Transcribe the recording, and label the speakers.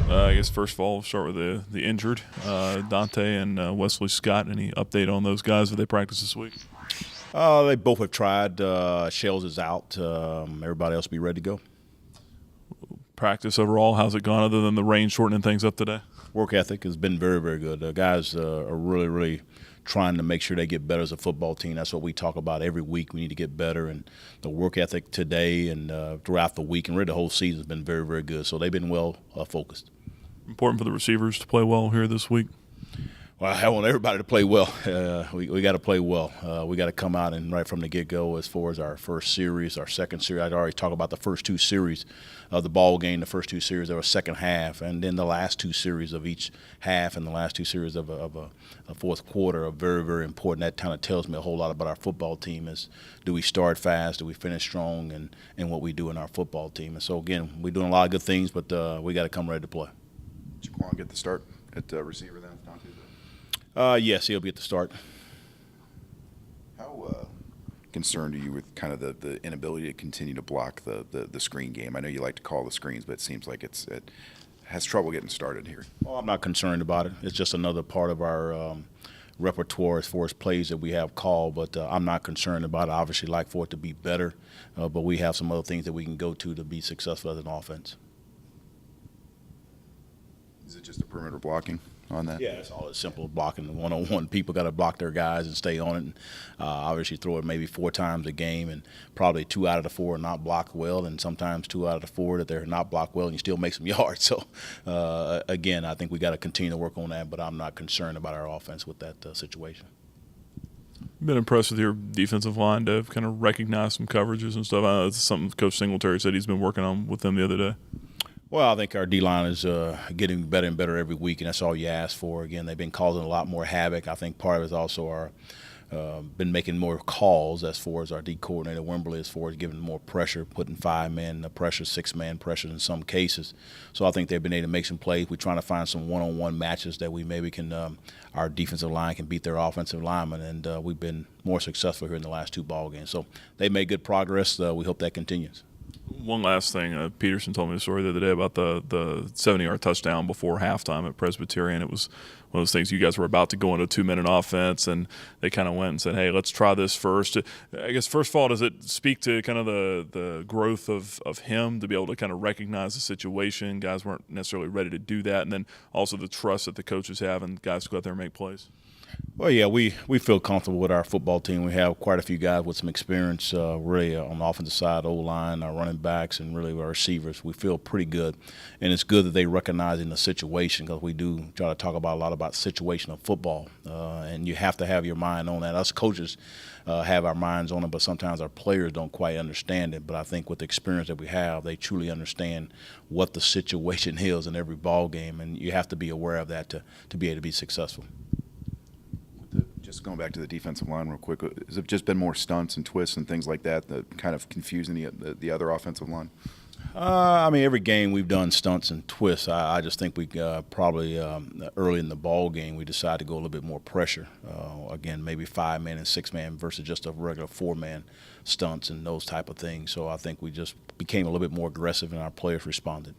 Speaker 1: I guess first of all, we'll start with the injured, Dante and Wesley Scott. Any update on those guys? Have they practiced this week?
Speaker 2: They both have tried. Shells is out. Everybody else be ready to go.
Speaker 1: Practice overall, how's it gone other than the rain shortening things up today?
Speaker 2: Work ethic has been very, very good. The guys are really, really trying to make sure they get better as a football team. That's what we talk about every week. We need to get better, and the work ethic today and throughout the week and really the whole season has been very, very good. So they've been well focused.
Speaker 1: Important for the receivers to play well here this week.
Speaker 2: Well, I want everybody to play well. We got to play well. We got to come out and right from the get-go as far as our first series, our second series. I'd already talked about the first two series of the ball game, the first two series of a second half, and then the last two series of each half and the last two series of a fourth quarter are very, very important. That kind of tells me a whole lot about our football team is do we start fast, do we finish strong, and what we do in our football team. And so, again, we're doing a lot of good things, but we got to come ready to play.
Speaker 3: Jaquan get the start at receiver then, Dante?
Speaker 2: Yes, he'll be at the start.
Speaker 3: How concerned are you with kind of the inability to continue to block the screen game? I know you like to call the screens, but it seems like it has trouble getting started here.
Speaker 2: Well, I'm not concerned about it. It's just another part of our repertoire as far as plays that we have called, but I'm not concerned about it. I obviously like for it to be better, but we have some other things that we can go to be successful as an offense.
Speaker 3: Is it just a perimeter blocking on that?
Speaker 2: Yeah, it's all as simple blocking. The one-on-one, people got to block their guys and stay on it. And, obviously, throw it maybe 4 times a game, and probably 2 out of the 4 are not blocked well, and sometimes 2 out of the 4 that they're not blocked well, and you still make some yards. So, again, I think we got to continue to work on that, but I'm not concerned about our offense with that situation.
Speaker 1: Been impressed with your defensive line to kind of recognize some coverages and stuff. I know that's something Coach Singletary said he's been working on with them the other day.
Speaker 2: Well, I think our D-line is getting better and better every week, and that's all you ask for. Again, they've been causing a lot more havoc. I think part of it is also our been making more calls as far as our D coordinator, Wimberly, as far as giving more pressure, putting 5-man pressure, 6-man pressure in some cases. So I think they've been able to make some plays. We're trying to find some one-on-one matches that we maybe can our defensive line can beat their offensive linemen, and we've been more successful here in the last 2 ball games. So they made good progress. We hope that continues.
Speaker 1: One last thing, Peterson told me a story the other day about the 70-yard touchdown before halftime at Presbyterian. It was one of those things, you guys were about to go into a 2-minute offense, and they kind of went and said, hey, let's try this first. I guess, first of all, does it speak to kind of the growth of him to be able to kind of recognize the situation? Guys weren't necessarily ready to do that. And then also the trust that the coaches have and guys go out there and make plays.
Speaker 2: Well, yeah, we feel comfortable with our football team. We have quite a few guys with some experience, really, on the offensive side, O-line, our running backs, and really our receivers. We feel pretty good. And it's good that they recognize in the situation, because we do try to talk a lot about situational football. And you have to have your mind on that. Us coaches have our minds on it, but sometimes our players don't quite understand it. But I think with the experience that we have, they truly understand what the situation is in every ball game, and you have to be aware of that to be able to be successful.
Speaker 3: Just going back to the defensive line real quick, has it just been more stunts and twists and things like that kind of confusing the other offensive line?
Speaker 2: I mean, every game we've done stunts and twists. I just think we probably early in the ball game we decided to go a little bit more pressure. Again, maybe 5-man and 6-man versus just a regular 4-man stunts and those type of things. So I think we just became a little bit more aggressive and our players responded.